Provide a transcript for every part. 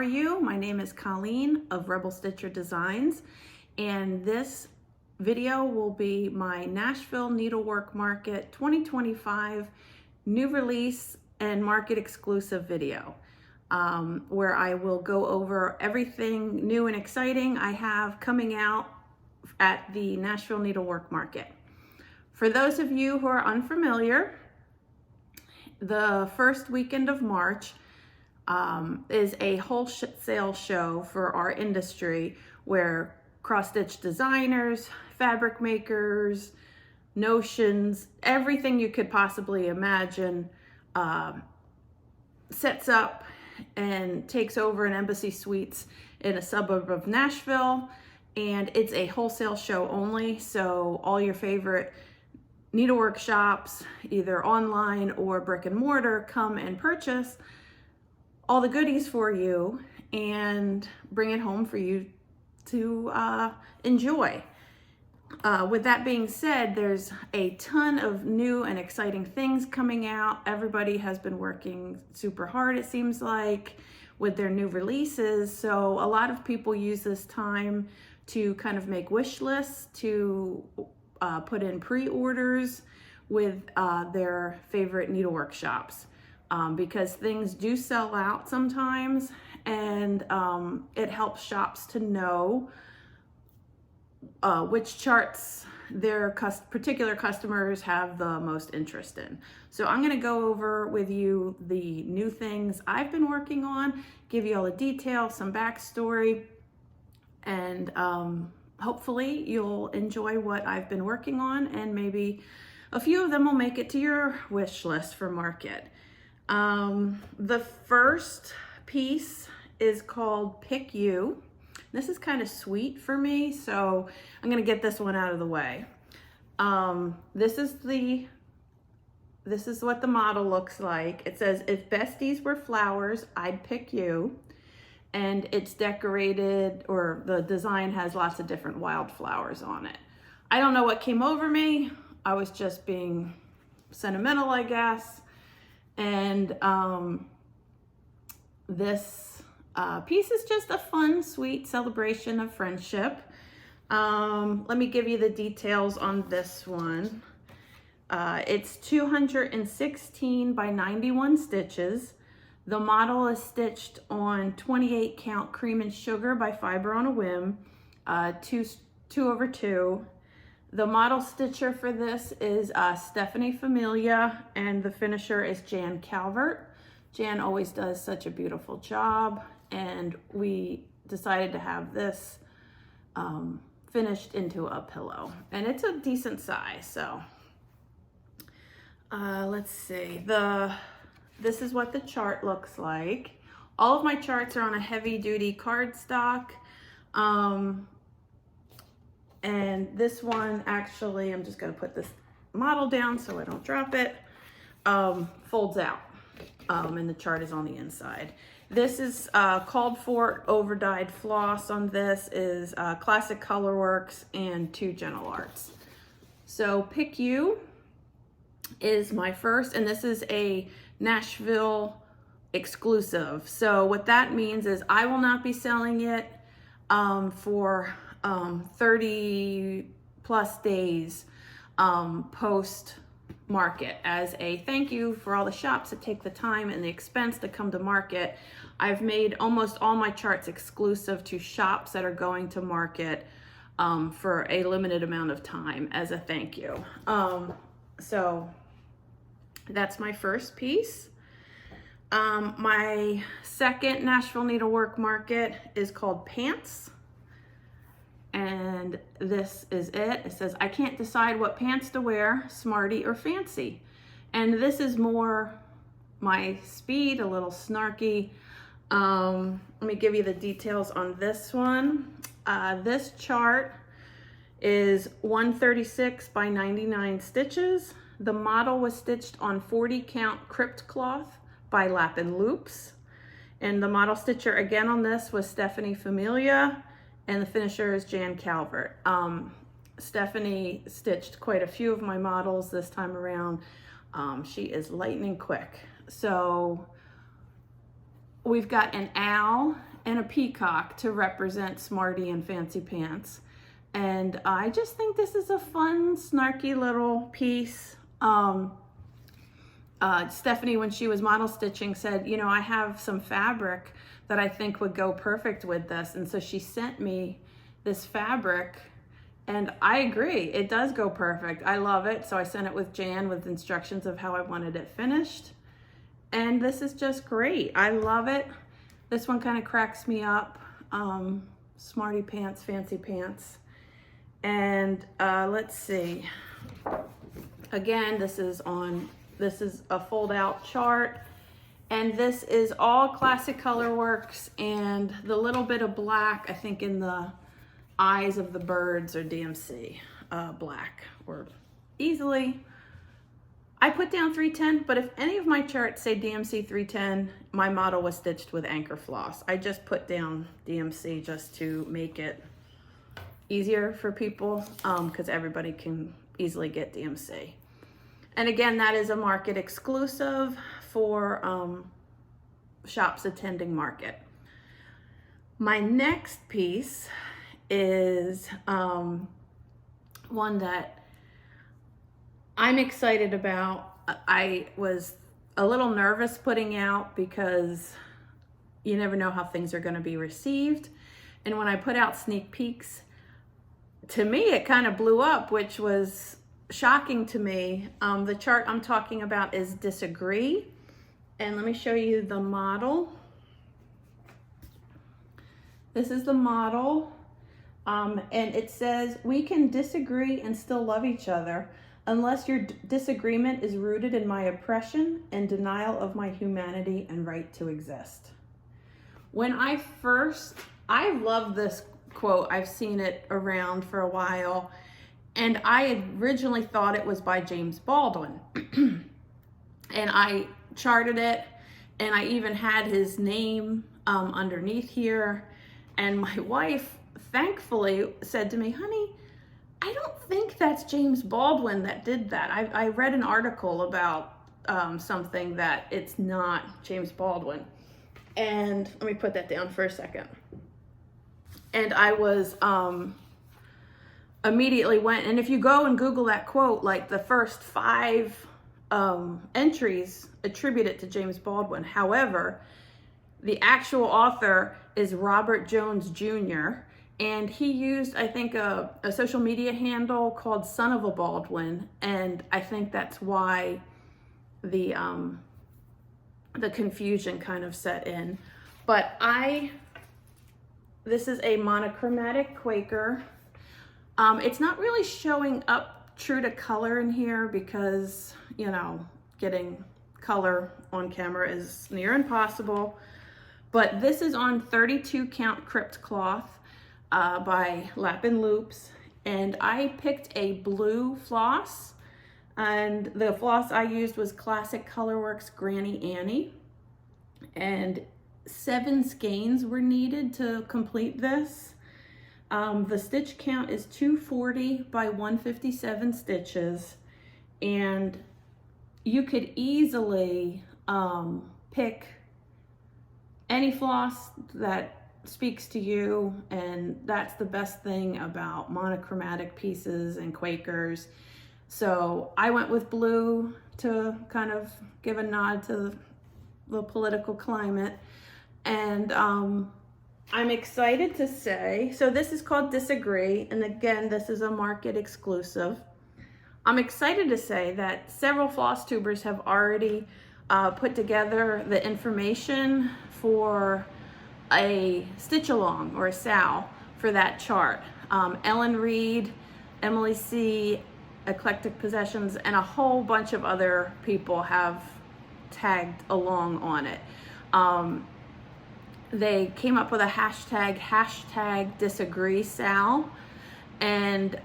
are you? My name is Colleen of Rebel Stitcher Designs, and this video will be my Nashville Needlework Market 2025 new release and market exclusive video, where I will go over everything new and exciting I have coming out at the Nashville Needlework Market. For those of you who are unfamiliar, the first weekend of March is a wholesale show for our industry where cross-stitch designers, fabric makers, notions, everything you could possibly imagine sets up and takes over an Embassy Suites in a suburb of Nashville. And it's a wholesale show only, so all your favorite needlework shops, either online or brick and mortar, come and purchase all the goodies for you and bring it home for you to enjoy. With that being said, there's a ton of new and exciting things coming out. Everybody has been working super hard, it seems like, with their new releases. So a lot of people use this time to kind of make wish lists, to put in pre-orders with their favorite needlework shops, because things do sell out sometimes, and it helps shops to know which charts their particular customers have the most interest in. So I'm going to go over with you the new things I've been working on, give you all the details, some backstory, and hopefully you'll enjoy what I've been working on, and maybe a few of them will make it to your wish list for market. The first piece is called Pick You. This is kind of sweet for me, so I'm gonna get this one out of the way. This is what the model looks like. It says, "If besties were flowers, I'd pick you." And it's decorated, or the design has lots of different wildflowers on it. I don't know what came over me. I was just being sentimental, I guess. And this piece is just a fun, sweet celebration of friendship. Let me give you the details on this one. It's 216 by 91 stitches. The model is stitched on 28 count cream and sugar by Fiber on a Whim, 2/2. The model stitcher for this is Stephanie Familia, and the finisher is Jan Calvert. Jan always does such a beautiful job, and we decided to have this finished into a pillow, and it's a decent size. So let's see, this is what the chart looks like. All of my charts are on a heavy duty cardstock. And this one, actually, I'm just gonna put this model down so I don't drop it, folds out, and the chart is on the inside. This is called for over-dyed floss on this, is Classic Colorworks and 2 Gentle Arts. So Pick You is my first, and this is a Nashville exclusive. So what that means is I will not be selling it for 30 plus days post market, as a thank you for all the shops that take the time and the expense to come to market. I've made almost all my charts exclusive to shops that are going to market for a limited amount of time as a thank you. So that's my first piece. My second Nashville Needlework Market is called Pants. And this is it. It says, "I can't decide what pants to wear, smarty or fancy." And this is more my speed, a little snarky. Let me give you the details on this one. This chart is 136 by 99 stitches. The model was stitched on 40 count crypt cloth by Lap and Loops. And the model stitcher again on this was Stephanie Familia, and the finisher is Jan Calvert. Stephanie stitched quite a few of my models this time around. She is lightning quick. So we've got an owl and a peacock to represent Smarty and Fancy Pants. And I just think this is a fun, snarky little piece. Stephanie, when she was model stitching, said, you know, I have some fabric that I think would go perfect with this. And so she sent me this fabric, and I agree, it does go perfect. I love it. So I sent it with Jan with instructions of how I wanted it finished. And this is just great. I love it. This one kind of cracks me up. Smarty Pants, Fancy Pants. And let's see. Again, this is a fold out chart. And this is all Classic Colorworks, and the little bit of black, I think in the eyes of the birds, are DMC black, or easily. I put down 310, but if any of my charts say DMC 310, my model was stitched with anchor floss. I just put down DMC just to make it easier for people, because everybody can easily get DMC. And again, that is a market exclusive for shops attending market. My next piece is one that I'm excited about. I was a little nervous putting out because you never know how things are going to be received. And when I put out sneak peeks, to me, it kind of blew up, which was shocking to me. The chart I'm talking about is Disagree. And let me show you the model. This is the model. And it says, we can disagree and still love each other unless your disagreement is rooted in my oppression and denial of my humanity and right to exist. When I love this quote. I've seen it around for a while. And I originally thought it was by James Baldwin. And I charted it, and I even had his name underneath here. And my wife thankfully said to me, honey, I don't think that's James Baldwin that did that. I read an article about something that it's not James Baldwin. And let me put that down for a second. And I was immediately went, and if you go and Google that quote, like the first 5 entries attribute it to James Baldwin. However, the actual author is Robert Jones Jr., and he used, I think, a social media handle called Son of a Baldwin, and I think that's why the confusion kind of set in. But this is a monochromatic Quaker. It's not really showing up true to color in here because, you know, getting color on camera is near impossible. But this is on 32 count crypt cloth by Lap and Loops. And I picked a blue floss, and the floss I used was Classic Colorworks Granny Annie. And 7 skeins were needed to complete this. The stitch count is 240 by 157 stitches, and you could easily pick any floss that speaks to you, and that's the best thing about monochromatic pieces and Quakers. So I went with blue to kind of give a nod to the political climate. And I'm excited to say, so this is called Disagree, and again, this is a market exclusive. I'm excited to say that several floss tubers have already put together the information for a stitch along or a SAL for that chart. Ellen Reed, Emily C., Eclectic Possessions, and a whole bunch of other people have tagged along on it. They came up with a hashtag Disagree Sal, and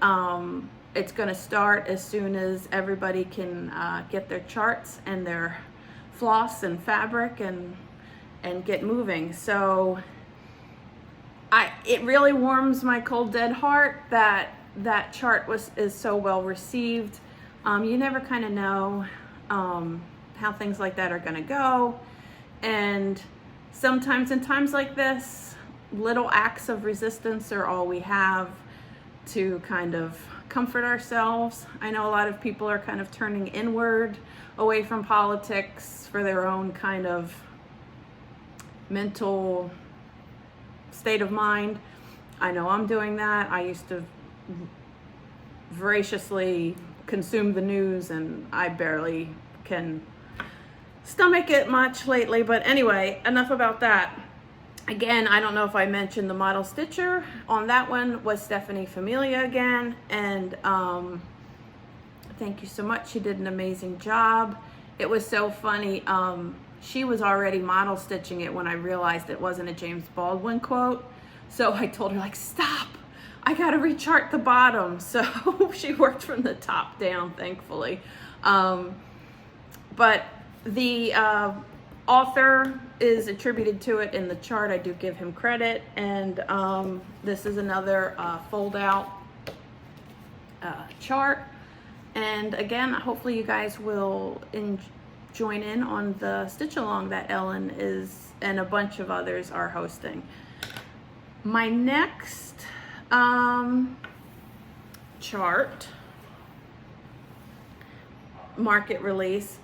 it's going to start as soon as everybody can get their charts and their floss and fabric and get moving. So it really warms my cold dead heart that that chart is so well received. You never kind of know how things like that are going to go, and sometimes in times like this, little acts of resistance are all we have to kind of comfort ourselves. I know a lot of people are kind of turning inward away from politics for their own kind of mental state of mind. I know I'm doing that. I used to voraciously consume the news, and I barely can stomach it much lately. But anyway, enough about that. Again, I don't know if I mentioned the model stitcher on that one was Stephanie Familia again, and thank you so much. She did an amazing job. It was so funny. She was already model stitching it when I realized it wasn't a James Baldwin quote. So I told her, like, stop, I gotta rechart the bottom. So she worked from the top down, thankfully. But the author is attributed to it in the chart. I do give him credit. And this is another fold out chart. And again, hopefully you guys will join in on the stitch along that Ellen is and a bunch of others are hosting. My next chart, market release,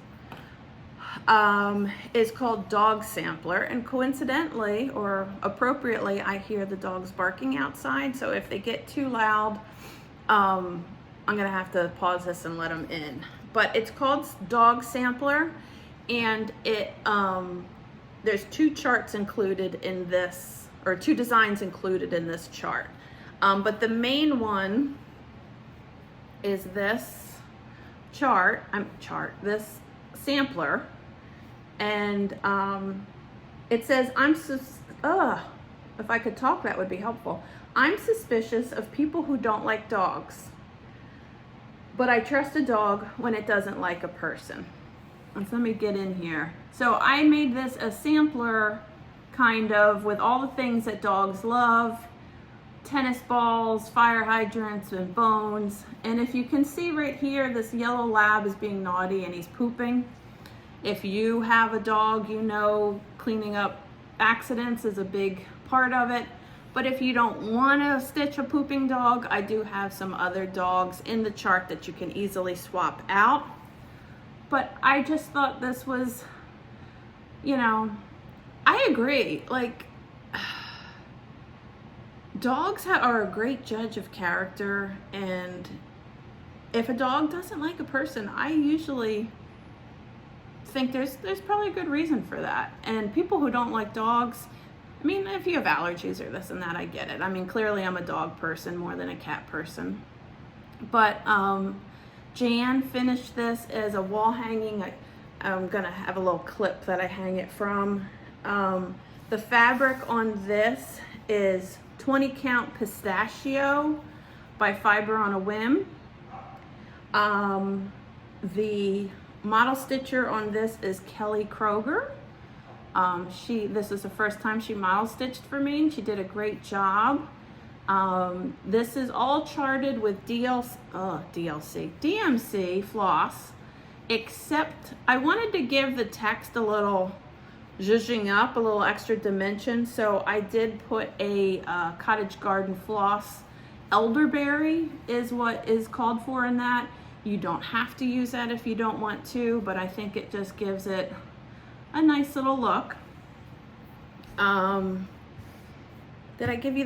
is called Dog Sampler, and coincidentally or appropriately I hear the dogs barking outside, so if they get too loud, I'm gonna have to pause this and let them in. But it's called Dog Sampler, and it there's two charts included in this, or two designs included in this chart, but the main one is this this sampler. And it says, if I could talk, that would be helpful. I'm suspicious of people who don't like dogs, but I trust a dog when it doesn't like a person. And so let me get in here. So I made this a sampler, kind of, with all the things that dogs love: tennis balls, fire hydrants, and bones. And if you can see right here, this yellow lab is being naughty and he's pooping. If you have a dog, you know cleaning up accidents is a big part of it. But if you don't want to stitch a pooping dog, I do have some other dogs in the chart that you can easily swap out. But I just thought this was, you know, I agree. Like, dogs are a great judge of character, and if a dog doesn't like a person, I usually think there's probably a good reason for that. And people who don't like dogs, I mean, if you have allergies or this and that, I get it. I mean, clearly I'm a dog person more than a cat person. But Jan finished this as a wall hanging. I'm gonna have a little clip that I hang it from. The fabric on this is 20 count pistachio by Fiber on a Whim. The model stitcher on this is Kelly Kroger. This is the first time she model stitched for me, and she did a great job. This is all charted with DMC floss, except I wanted to give the text a little zhuzhing up, a little extra dimension, so I did put a Cottage Garden floss. Elderberry is what is called for in that. You don't have to use that if you don't want to, but I think it just gives it a nice little look. Did I give you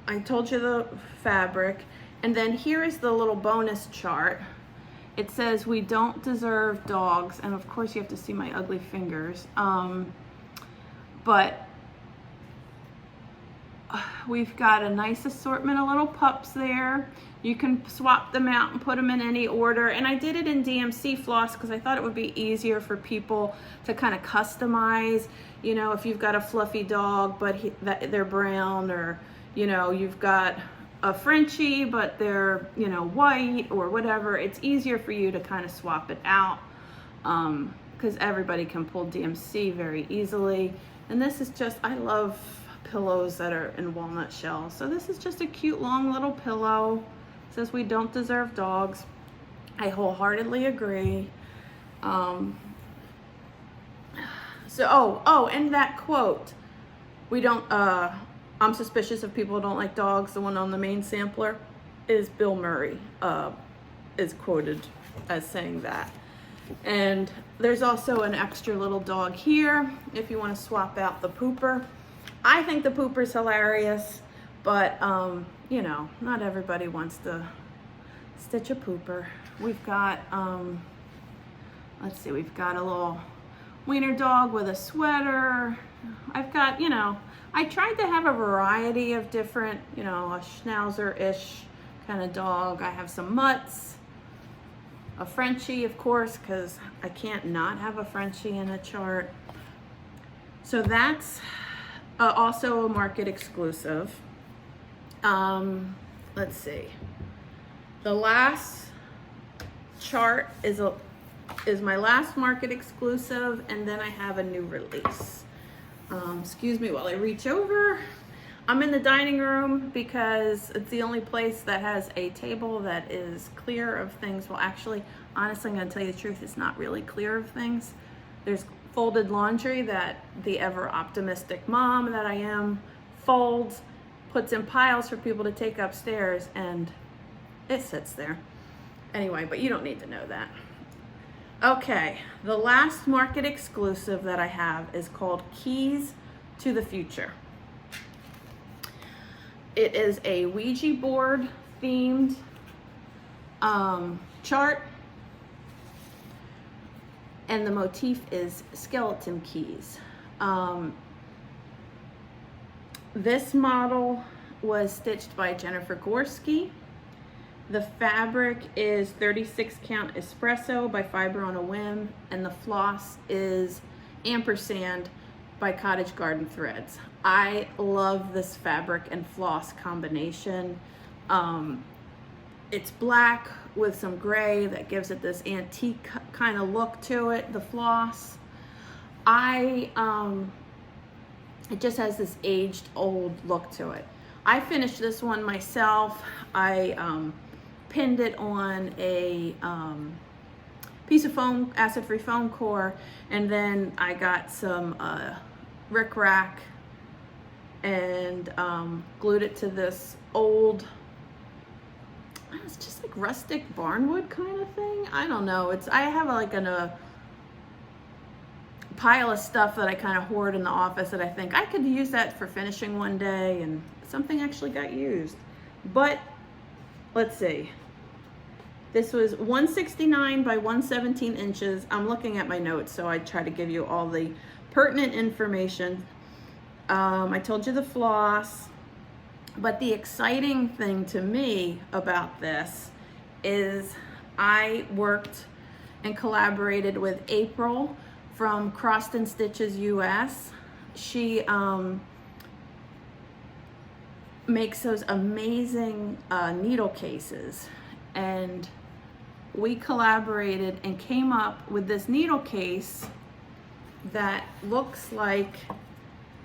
I told you the fabric. And then here is the little bonus chart. It says, we don't deserve dogs. And of course you have to see my ugly fingers. But we've got a nice assortment of little pups there. You can swap them out and put them in any order. And I did it in DMC floss because I thought it would be easier for people to kind of customize. You know, if you've got a fluffy dog, but they're brown, or, you know, you've got a Frenchie, but they're, you know, white or whatever. It's easier for you to kind of swap it out because everybody can pull DMC very easily. And this is just, I love pillows that are in walnut shells. So this is just a cute long little pillow. It says we don't deserve dogs. I wholeheartedly agree. And that quote, We don't, I'm suspicious of people who don't like dogs. The one on the main sampler is Bill Murray, is quoted as saying that. And there's also an extra little dog here if you want to swap out the pooper. I think the pooper's hilarious, but you know, not everybody wants to stitch a pooper. We've got, let's see, we've got a little wiener dog with a sweater. I've got, you know, I tried to have a variety of different, you know, a schnauzer-ish kind of dog. I have some mutts, a Frenchie, of course, because I can't not have a Frenchie in a chart. So that's also a market exclusive. Let's see. The last chart is my last market exclusive, and then I have a new release. Excuse me while I reach over. I'm in the dining room because it's the only place that has a table that is clear of things. Well, actually, honestly, I'm gonna tell you the truth, it's not really clear of things. There's folded laundry that the ever optimistic mom that I am folds, puts in piles for people to take upstairs, and it sits there. Anyway, but you don't need to know that. Okay, the last market exclusive that I have is called Keys to the Future. It is a Ouija board themed chart, and the motif is skeleton keys. This model was stitched by Jennifer Gorski. The fabric is 36 count espresso by Fiber on a Whim, and the floss is ampersand by Cottage Garden Threads. I love this fabric and floss combination. It's black with some gray that gives it this antique kind of look to it, the floss. It just has this aged old look to it. I finished this one myself. I pinned it on a piece of foam, acid-free foam core, and then I got some rickrack and glued it to this old, it's just like rustic barnwood kind of thing. I don't know. I have like a pile of stuff that I kind of hoard in the office that I think I could use that for finishing one day, and something actually got used. But let's see. This was 169 by 117 inches. I'm looking at my notes, so I try to give you all the pertinent information. I told you the floss, but the exciting thing to me about this is I worked and collaborated with April from Croston Stitches US. She makes those amazing needle cases, and we collaborated and came up with this needle case that looks like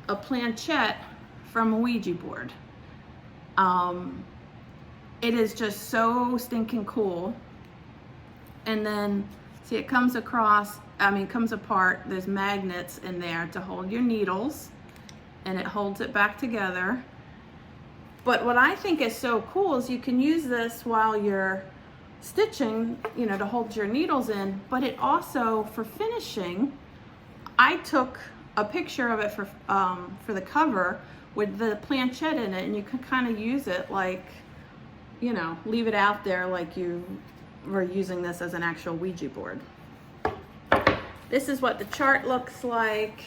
a planchette from a Ouija board. It is just so stinking cool. And then see, it comes across, comes apart. There's magnets in there to hold your needles, and it holds it back together. But what I think is so cool is you can use this while you're stitching, you know, to hold your needles in, but it also, for finishing, I took a picture of it for the cover with the planchette in it, and you can kind of use it like, you know, leave it out there like you were using this as an actual Ouija board. This is what the chart looks like.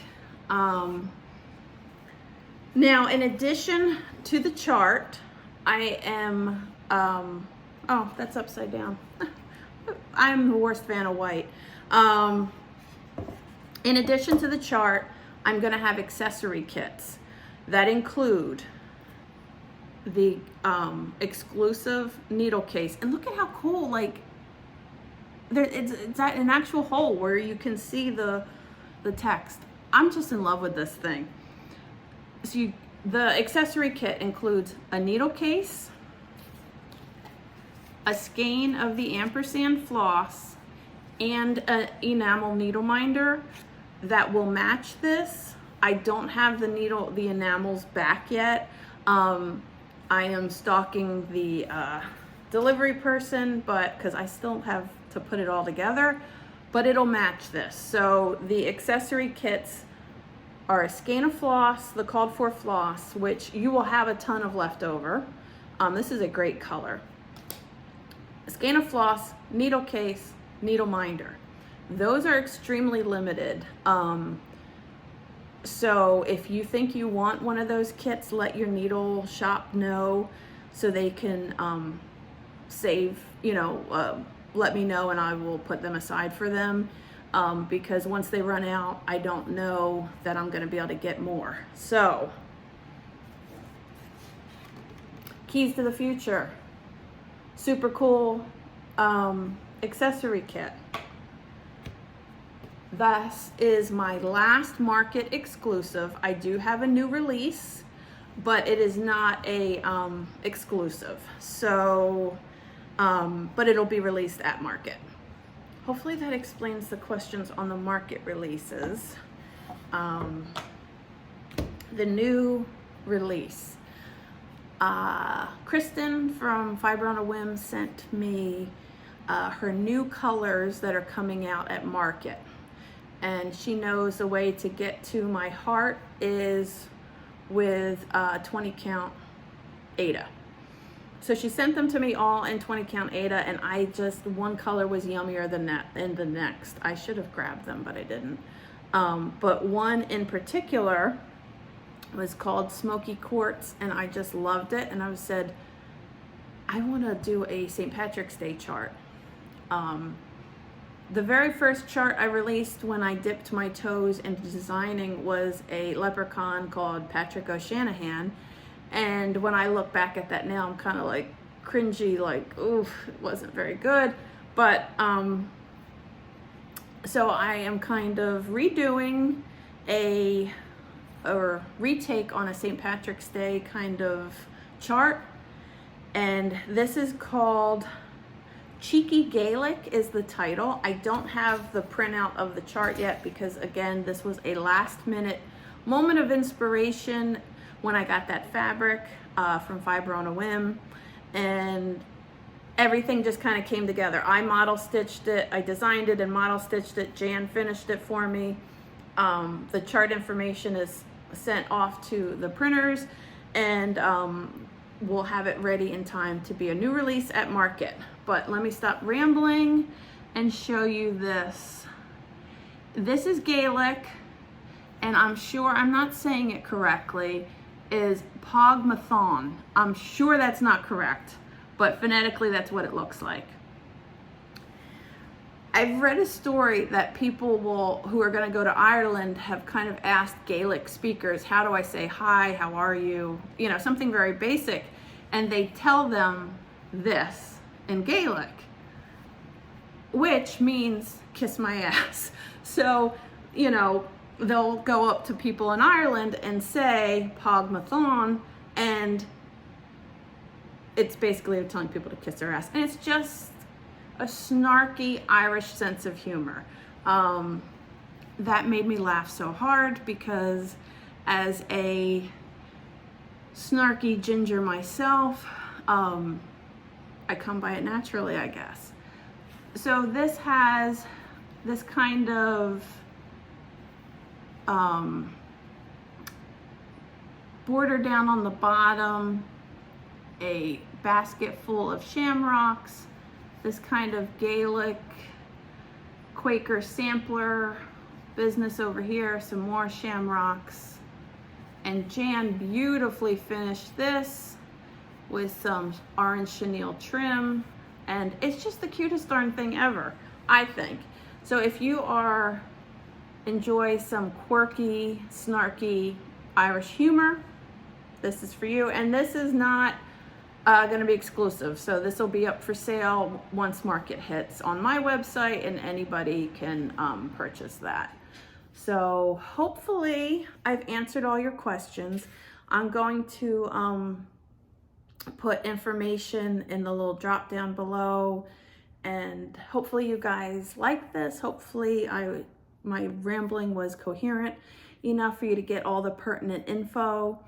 Now, in addition to the chart, I am, oh, that's upside down. I'm the worst fan of white. In addition to the chart, I'm gonna have accessory kits that include the exclusive needle case. And look at how cool, like, it's an actual hole where you can see the text. I'm just in love with this thing. So the accessory kit includes a needle case, a skein of the ampersand floss, and an enamel needle minder that will match this. I don't have the enamels back yet. I am stalking the delivery person, but because I still have to put it all together, but it'll match this. So the accessory kits are a skein of floss, the called for floss, which you will have a ton of left over. This is a great color. A skein of floss, needle case, needle minder. Those are extremely limited. So if you think you want one of those kits, let your needle shop know so they can save, let me know and I will put them aside for them. Because once they run out, I don't know that I'm gonna be able to get more. So, keys to the future. Super cool accessory kit. This is my last market exclusive. I do have a new release, but it is not a exclusive. So, but it'll be released at market. Hopefully that explains the questions on the market releases. The new release. Kristen from Fiber on a Whim sent me her new colors that are coming out at market. And she knows the way to get to my heart is with 20 count Aida. So she sent them to me all in 20 count Aida, and one color was yummier than the next. I should have grabbed them, but I didn't. But one in particular was called Smoky Quartz, and I just loved it. And I said, I want to do a St. Patrick's Day chart. The very first chart I released when I dipped my toes into designing was a leprechaun called Patrick O'Shanahan. And when I look back at that now, I'm kind of like cringy, like, oof, it wasn't very good. But, so I am kind of redoing a retake on a St. Patrick's Day kind of chart. And this is called Cheeky Gaelic is the title. I don't have the printout of the chart yet because, again, this was a last minute moment of inspiration when I got that fabric from Fiber on a Whim, and everything just kind of came together. I model stitched it, I designed it and model stitched it. Jan finished it for me. The chart information is sent off to the printers, and we'll have it ready in time to be a new release at market. But let me stop rambling and show you this. This is Gaelic, and I'm sure I'm not saying it correctly, is Pogmathon. I'm sure that's not correct, but phonetically that's what it looks like. I've read a story that people who are going to go to Ireland have kind of asked Gaelic speakers, how do I say hi, how are you, something very basic, and they tell them this in Gaelic, which means kiss my ass. So, they'll go up to people in Ireland and say Pogmathon, and it's basically telling people to kiss their ass. And it's just a snarky Irish sense of humor. That made me laugh so hard because as a snarky ginger myself, I come by it naturally, I guess. So this has this kind of border down on the bottom, a basket full of shamrocks, this kind of Gaelic Quaker sampler business over here, some more shamrocks, and Jan beautifully finished this with some orange chenille trim, and it's just the cutest darn thing ever, I think. So if you enjoy some quirky, snarky Irish humor, this is for you. And this is not going to be exclusive, so this will be up for sale once market hits on my website, and anybody can purchase that. So hopefully I've answered all your questions. I'm going to put information in the little drop down below, and hopefully you guys like this. Hopefully my rambling was coherent. enough for you to get all the pertinent info.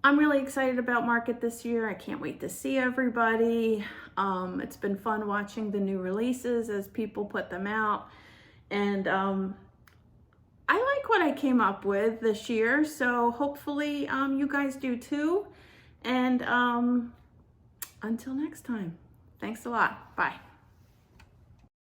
I'm really excited about Market this year. I can't wait to see everybody. It's been fun watching the new releases as people put them out. And I like what I came up with this year, so hopefully you guys do too. And until next time, thanks a lot. Bye.